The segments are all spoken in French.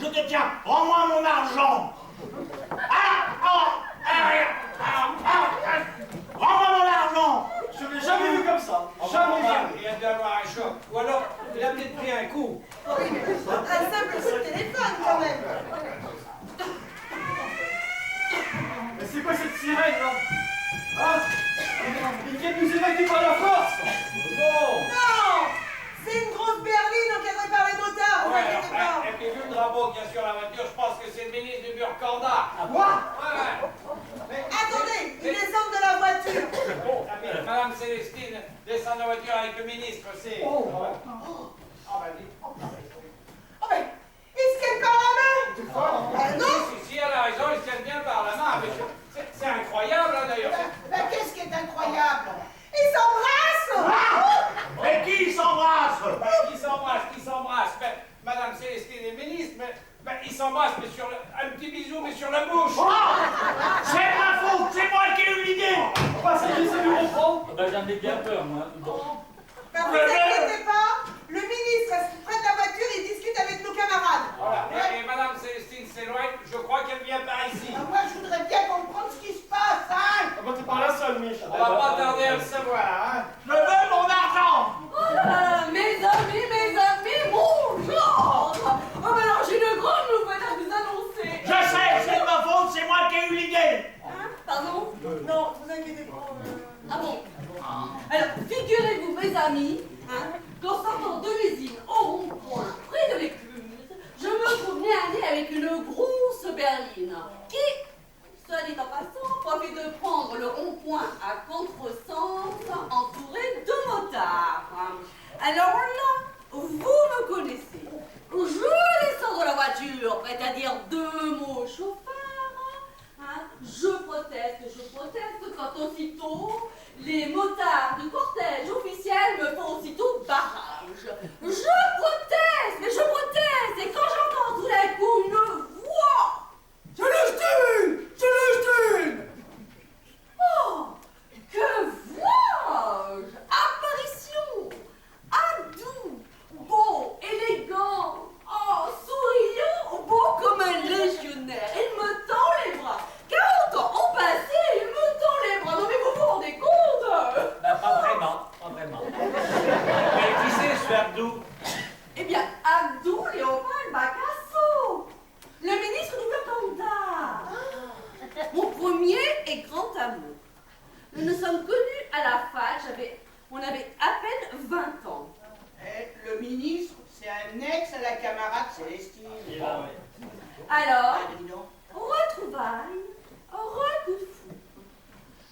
Je te tiens. Rends-moi mon argent. Rends-moi mon argent. Je l'ai jamais vu comme ça. Jamais vu. Il a dû avoir un choc. Ou alors, il a peut-être pris un coup. Oui, mais un simple coup de téléphone quand même. Mais c'est quoi cette sirène là? Hein? Il vient de nous évacuer par la force. Bon. Non, c'est une grosse berline encadrée par les motards, vous inquiétez pas. Et puis, vu le drapeau qu'il y a sur la voiture, je pense que c'est le ministre du Burkanda. Quoi? Ouais. Attendez, ils descendent de la voiture. Madame Célestine descend de la voiture avec le ministre, c'est... Ah, bah, dis. Oh, mais ils se tiennent par la main. Non. Si, elle a raison, ils se tiennent bien par la main. Mais c'est incroyable, hein, d'ailleurs. Qu'est-ce qui est incroyable? Ils s'embrassent. Mais qui s'embrasse? Qui s'embrasse ben, Madame Célestine est ministre, mais ben, ils s'embrassent, mais sur un petit bisou, mais sur la bouche. C'est ma faute, c'est moi qui ai eu l'idée. Bah, ça y est, c'est du comprendre. J'en ai bien peur, moi. Ben, vous inquiétez pas, le ministre reste près de la voiture et discute avec nos camarades. Voilà. Et Madame Célestine s'éloigne, je crois qu'elle vient par ici. Moi, je voudrais bien comprendre ce qui se passe, hein. Ah bah, t'es pas la seule, Mich. On va pas tarder à le savoir, hein. Je veux mon argent. Oh là là, mes amis, bonjour. Oh mais alors j'ai une grande nouvelle à vous annoncer. Je sais, c'est de ma faute, c'est moi qui ai eu l'idée. Hein? Pardon? Non, vous inquiétez pas. Ah bon? Alors, figurez-vous, mes amis, hein, qu'en sortant de l'usine au rond-point, près de l'écluse, je me promenais aller avec une grosse berline qui, soit dit en passant, profite de prendre le rond-point à contresens, entouré de motards. Alors là, vous me connaissez. Je descends de la voiture, prête à dire 2 mots au chauffeur. Hein, je proteste quand aussitôt les motards du cortège officiel me font aussitôt barrage. Je proteste, et quand j'entends tout d'un coup une voix, Célestine! Oh, que vois-je? Apparition! Adou, beau, élégant, oh, souriant, beau comme un légionnaire. Il me tend les bras. 40 ans ont passé, il me tend les bras. Non mais vous vous rendez compte? Pas vraiment. Mais qui c'est ce Abdou? Eh bien, Abdou Léopold Bacasso, le ministre du Burkanda. Mon premier et grand amour. Nous nous sommes connus à la fac, on avait à peine 20 ans. Le ministre, c'est un ex à la camarade Célestine. Alors, Dis donc. retrouvailles, coup de fou.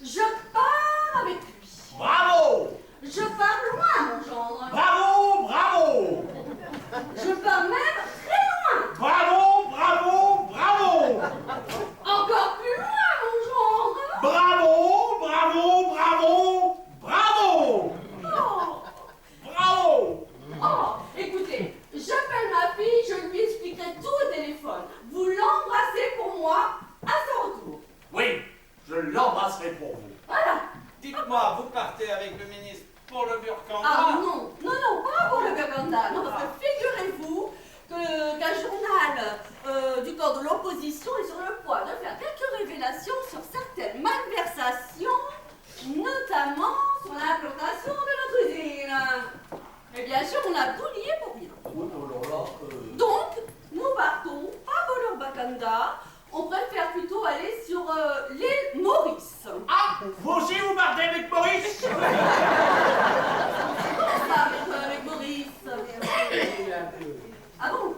Je pars avec lui. Bravo! Je pars loin, mon gendre. Bravo! Je pars même très loin. Bravo! Encore plus loin, mon gendre. Bravo! Oh, écoutez, j'appelle ma fille, je lui expliquerai tout au téléphone. Vous l'embrassez pour moi à son retour. Oui, je l'embrasserai pour vous. Voilà. Dites-moi, vous partez avec le ministre pour le Burkanda? Ah non, pas pour le Burkanda. Non, parce que figurez-vous qu'un journal du corps de l'opposition est sur le point de faire quelques révélations sur certaines malversations, notamment sur l'implantation de notre usine. Et bien sûr, on a tout lié pour rien. Donc, nous partons pas pour le Burkanda. On préfère plutôt aller sur l'île Maurice. Ah, vous aussi vous partez avec Maurice? Comment ça, avec Maurice? Ah bon?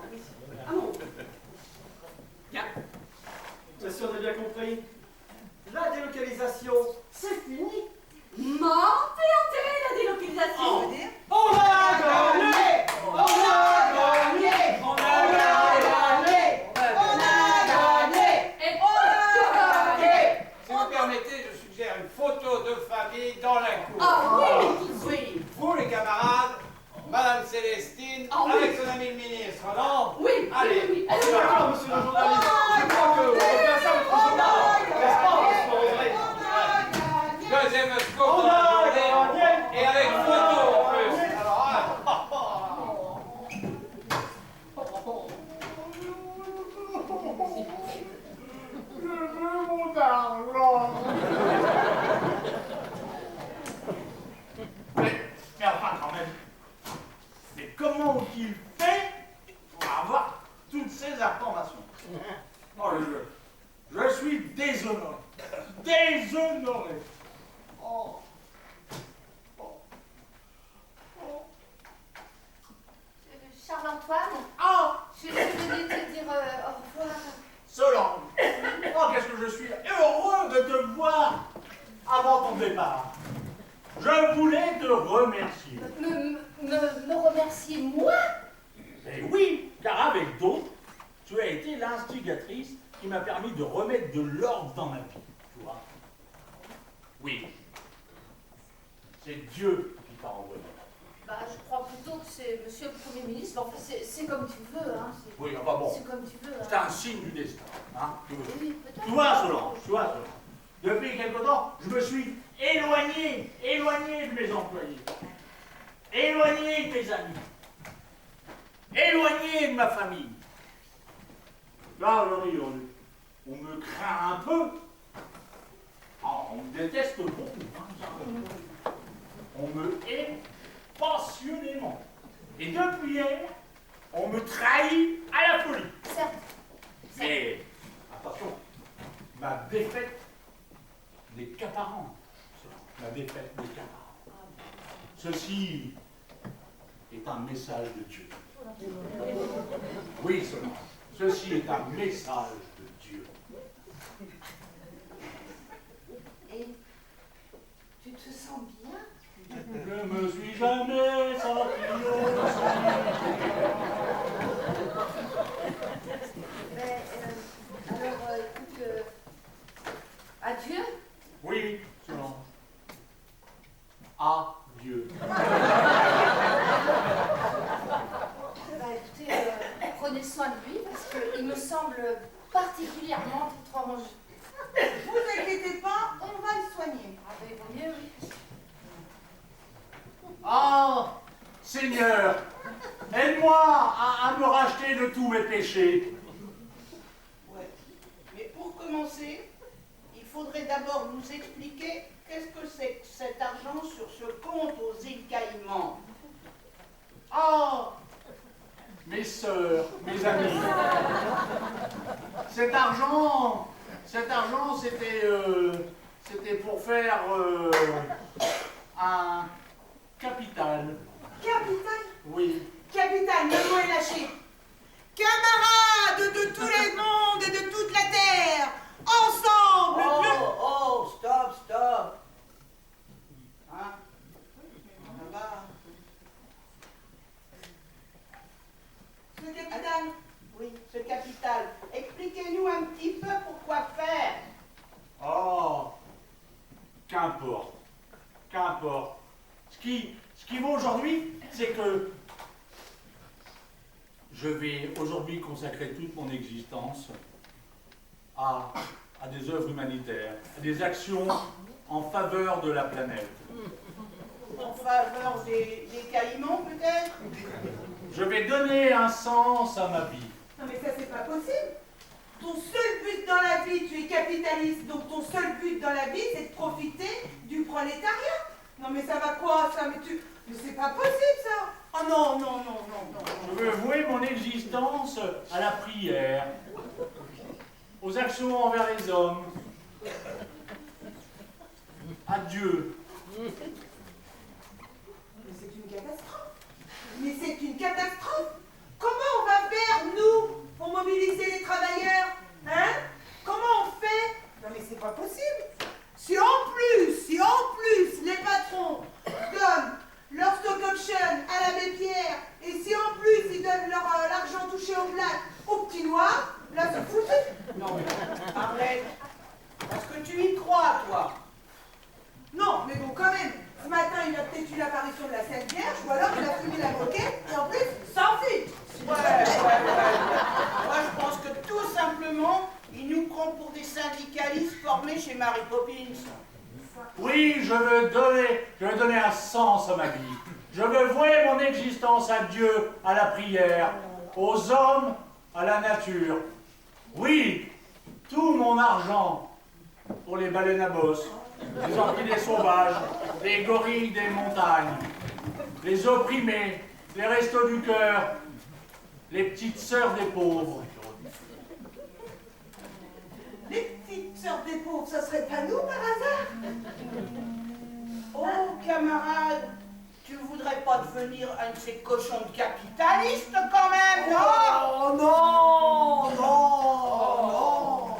Bien. Bien sûr, on a bien compris. La délocalisation, c'est fini. Morte et enterrée la délocalisation, veut dire? On a gagné! Si vous permettez, je suggère une photo de famille dans la cour. Ah oui, oui. Vous, les camarades, Madame Célestine, Ah oui. avec son ami le ministre, non? Oui, Allez, oui. On est d'accord, monsieur le journaliste. Je crois que on va faire ça notre journal. N'est-ce pas, monsieur André? Deuxième scoop de la journée, et avec photo en plus. Alors, journée. Oh. Oh. Oh. Charles-Antoine, Ah, je venais te dire au revoir. Solange. Oh, qu'est-ce que je suis heureux de te voir avant ton départ. Je voulais te remercier. Me remercier, moi? Eh oui, car avec d'autres, tu as été l'instigatrice qui m'a permis de remettre de l'ordre dans ma vie, tu vois. Oui. C'est Dieu qui t'a envoyé. Bah, je crois plutôt que c'est monsieur le Premier ministre. Enfin, c'est comme tu veux, hein. Oui, enfin bon. C'est comme tu veux. C'est un signe du destin, hein. Oui, peut-être. Tu vois, Solange, depuis quelque temps, je me suis éloigné de mes employés, éloigné de mes amis, éloigné de ma famille. Là, aujourd'hui, on me craint un peu. Ah, on me déteste beaucoup. Hein. On me hait passionnément. Et depuis hier, on me trahit à la folie. Certes. Mais, attention, ma défaite n'est qu'apparente. Ma défaite n'est qu'apparente. Ceci est un message de Dieu. Oui, seulement. Ceci est un message de Dieu. Et tu te sens bien? Je me suis jamais senti aussi. Mais, alors, écoute, adieu? Oui, Solange. Adieu. Bah, écoutez, prenez soin de lui parce qu'il me semble particulièrement étrange. Vous inquiétez pas, on va le soigner. Ah ben, il vaut mieux, oui. Ah, Seigneur, aide-moi à me racheter de tous mes péchés. Ouais. Mais pour commencer, il faudrait d'abord nous expliquer qu'est-ce que c'est que cet argent sur ce compte aux îles Caïmans. Ah, mes sœurs, mes amis, cet argent, c'était pour faire un capital. Capital, Oui. capital, le mot est lâché. Camarades de tous les mondes et de toute la terre, ensemble, Oh, stop. Hein? Ça va? Ce capital, Oui, ce capital. Expliquez-nous un petit peu pourquoi faire. Oh, qu'importe. Ce qui vaut aujourd'hui, c'est que je vais aujourd'hui consacrer toute mon existence à des œuvres humanitaires, à des actions en faveur de la planète. En faveur des Caïmans, peut-être? Je vais donner un sens à ma vie. non mais ça c'est pas possible. Ton seul but dans la vie, tu es capitaliste, donc ton seul but dans la vie, c'est de profiter du prolétariat. Non mais ça va quoi ça? Mais c'est pas possible ça. Oh non. Je veux vouer mon existence à la prière, aux actions envers les hommes, à Dieu. Mais c'est une catastrophe. Mais c'est une catastrophe. Comment on va faire, nous, pour mobiliser les travailleurs? Hein? Comment on fait? Non mais c'est pas possible. Si en plus, les patrons donnent leur stock option à l'abbé Pierre, et si en plus ils donnent l'argent touché au black aux petits noirs, là c'est foutu. Non, mais arrête. Parce que tu y crois, toi. Non, mais bon, quand même, ce matin, il a peut-être eu l'apparition de la Sainte Vierge, ou alors il a fumé la moquette, et en plus, sans fuite. Ouais. Moi, je pense que tout simplement, il nous prend pour des syndicalistes formés chez Mary Poppins. Oui, je veux donner un sens à ma vie. Je veux vouer mon existence à Dieu, à la prière, aux hommes, à la nature. Oui, tout mon argent pour les baleines à bosse, les orchidées sauvages, les gorilles des montagnes, les opprimés, les restos du cœur, les petites sœurs des pauvres. Les petites Sœur des pauvres, ça serait pas nous par hasard? Oh, camarade, tu voudrais pas devenir un de ces cochons de capitalistes quand même, non? Oh non, non, non.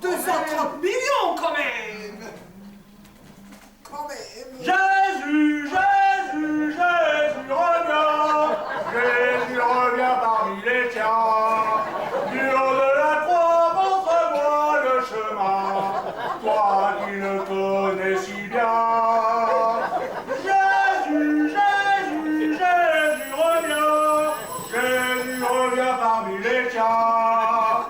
230 millions quand même. Quand même. Jésus, Jésus, Jésus revient. Jésus revient parmi les tiens. Du haut de la croix, montre-moi le chemin. Toi qui le connais si bien. Jésus, Jésus, Jésus revient. Jésus revient parmi les tiens.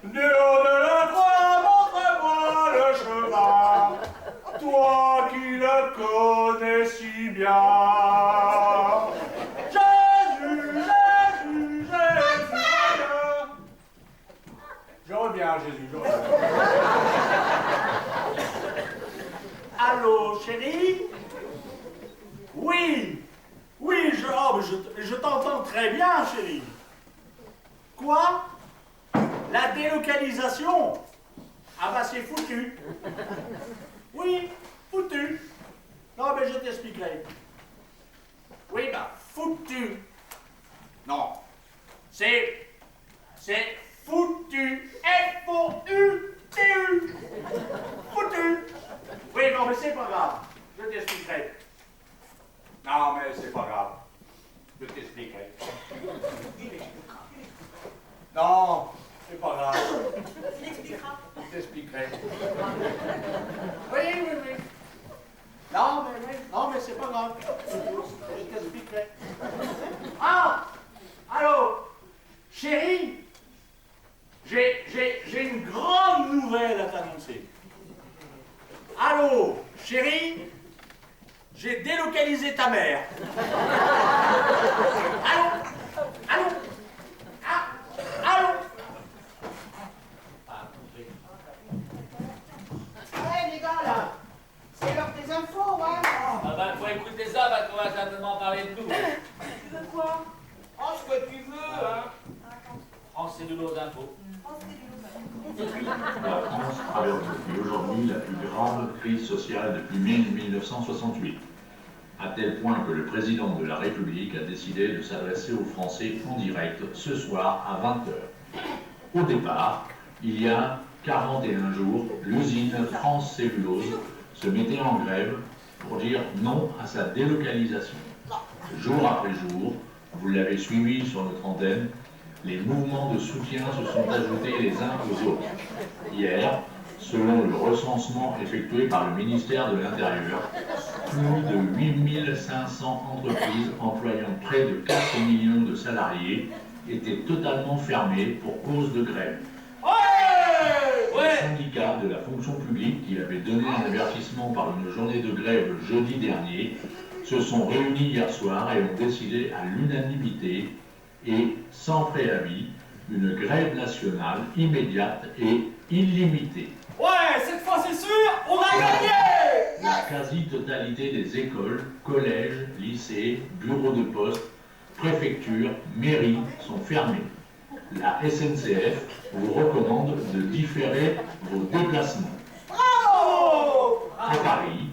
Du haut de la croix, montre-moi le chemin. Toi qui le connais si bien. Jésus, Jésus, Jésus, reviens. Je reviens, Jésus, je reviens. Allô, chérie? Oui, oui, je t'entends très bien, chérie. Quoi? La délocalisation? Ah bah c'est foutu. Oui, foutu. Non, mais je t'expliquerai. Oui, bah, foutu. Non. C'est foutu. F-O-U-T-U. Foutu. Oui, non, mais c'est pas grave. Je t'expliquerai. Non, mais c'est pas grave. Je t'expliquerai. Non, c'est pas grave. Je t'expliquerai. Oui, oui, oui. Non, mais c'est pas grave. Je t'expliquerai. Ah! Allô? Chérie? J'ai une grande nouvelle à t'annoncer. Allô? Chérie? J'ai délocalisé ta mère. Allô? Allô? Ah! Allô? Ouais, les gars, là, c'est l'heure des infos, hein? Ah bah, faut écouter ça parce qu'on va certainement parler de nous. Tu veux quoi? Prends ce que tu veux, hein? France, c'est de nos infos. La France traverse depuis aujourd'hui la plus grave crise sociale depuis mai 1968, à tel point que le président de la République a décidé de s'adresser aux Français en direct ce soir à 20h. Au départ, il y a 41 jours, l'usine France Cellulose se mettait en grève pour dire non à sa délocalisation. Jour après jour, vous l'avez suivi sur notre antenne, les mouvements de soutien se sont ajoutés les uns aux autres. Hier, selon le recensement effectué par le ministère de l'Intérieur, plus de 8500 entreprises employant près de 4 millions de salariés étaient totalement fermées pour cause de grève. Les syndicats de la fonction publique, qui avaient donné un avertissement par une journée de grève jeudi dernier, se sont réunis hier soir et ont décidé à l'unanimité et sans préavis une grève nationale immédiate et illimitée. Ouais, cette fois c'est sûr, on a gagné! La quasi-totalité des écoles, collèges, lycées, bureaux de poste, préfectures, mairies sont fermées. La SNCF vous recommande de différer vos déplacements. Bravo! À Paris,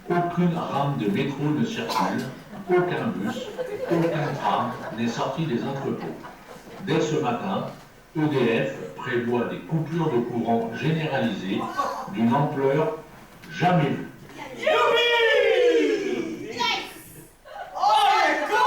aucune rame de métro ne circule, aucun bus, aucun tram n'est sorti des entrepôts. Dès ce matin, EDF prévoit des coupures de courant généralisées d'une ampleur jamais vue. Youpi! Yes! Oh, les go!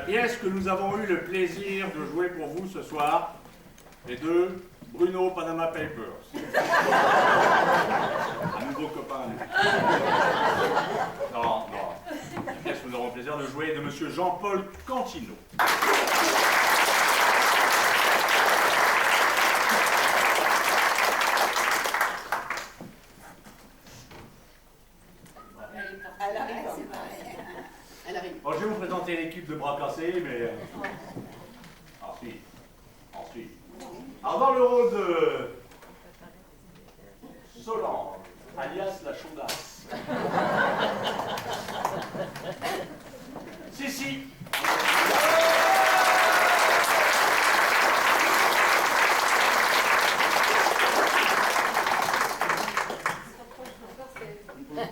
pièce que nous avons eu le plaisir de jouer pour vous ce soir est de Bruno Panama Papers. Un nouveau copain. Non. La pièce que nous aurons le plaisir de jouer est de monsieur Jean-Paul Cantino. Bon, je vais vous présenter l'équipe de bras cassés, mais ensuite. Alors dans le rôle de Solange, alias la chaudasse. Si.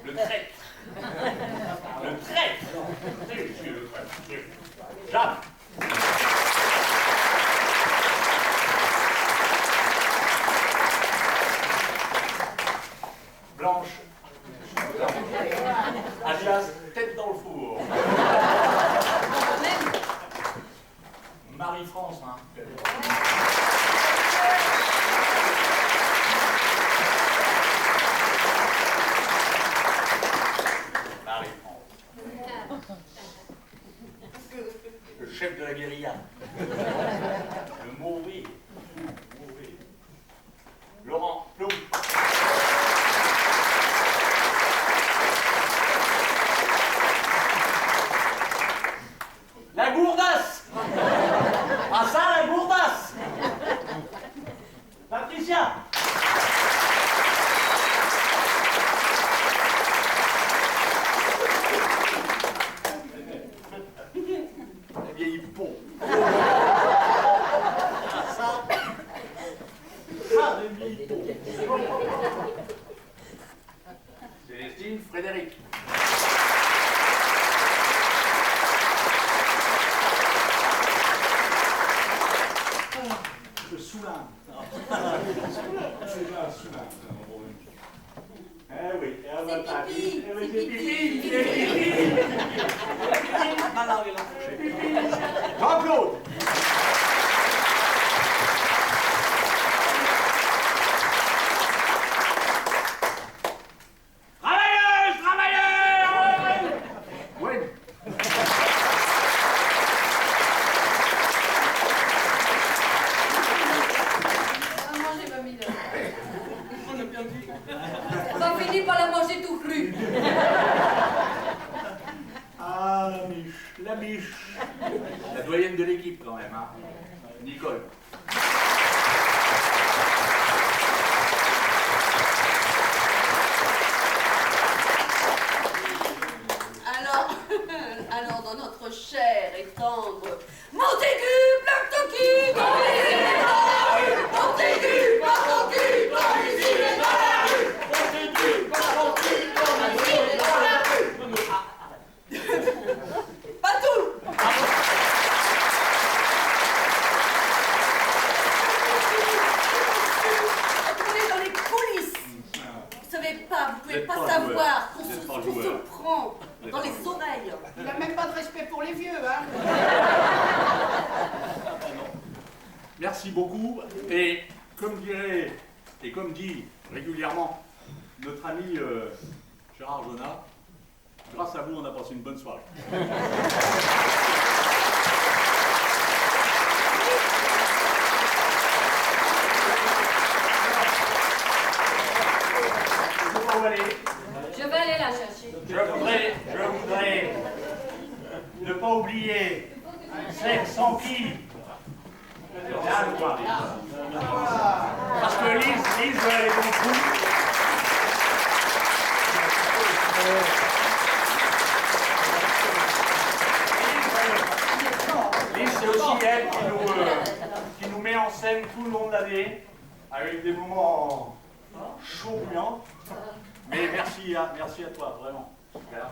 Le traître. Jeanne. Blanche. Alias tête dans le four. Marie-France, hein. Le chef de la guérilla. Le mauvais. Laurent Plou. La gourdasse. Ah ça, la gourdasse. Patricia. Célestine Frédéric. Le Soulin. Eh oui, c'est pipi. C'est pipi. Jean-Claude. On finit par la manger tout cru. Ah, la biche. La doyenne de l'équipe quand même, hein. Nicole. Alors dans notre chair et tendre Montaigu, plaque ton cul dans les îles. Montaigu, plaque ton cul dans les îles. Montaigu, plaque ton cul dans les îles. Pas tout. On est dans les coulisses. Vous savez pas, vous pouvez pas savoir qu'on se prend dans les oreilles. Il n'a même pas de respect pour les vieux, hein. Merci beaucoup. Et comme dirait, et comme dit régulièrement notre ami Gérard Jonat, grâce à vous, on a passé une bonne soirée. Je vais aller la chercher. Je voudrais ne pas oublier celle sans qui Yann, quoi. Parce que Lise, elle est beaucoup. Lise, c'est aussi elle qui nous met en scène tout le long de l'année, avec des moments chauds, bruyants. Mais merci à toi, vraiment. Super.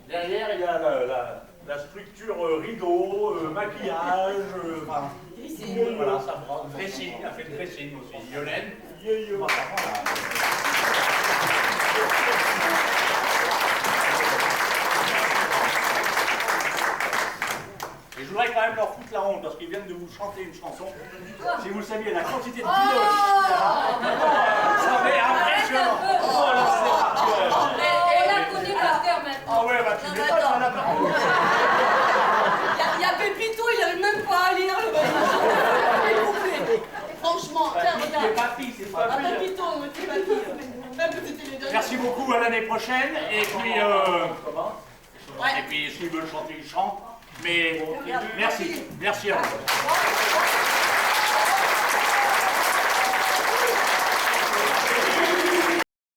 Derrière, il y a la structure rideau, maquillage, enfin, voilà, ça prend. Dressing, elle fait le dressing aussi. Yolène. parce qu'ils viennent de vous chanter une chanson. Si vous le saviez, la quantité de Oh, ça m'est impressionnant. Oh là, c'est par cœur. on la connaît par cœur maintenant. Ah ouais, bah tu Non, m'étonnes, mais attends. on a pas. Il y a Pépito, il n'arrive même pas à lire le Franchement, tiens, regarde. C'est papy, c'est Ah, papy. Pépito, mais c'est papy. Même que c'était les deux. Merci beaucoup, à l'année prochaine. Et puis, Ouais. et puis s'ils veulent chanter, ils chantent. Mais merci à vous.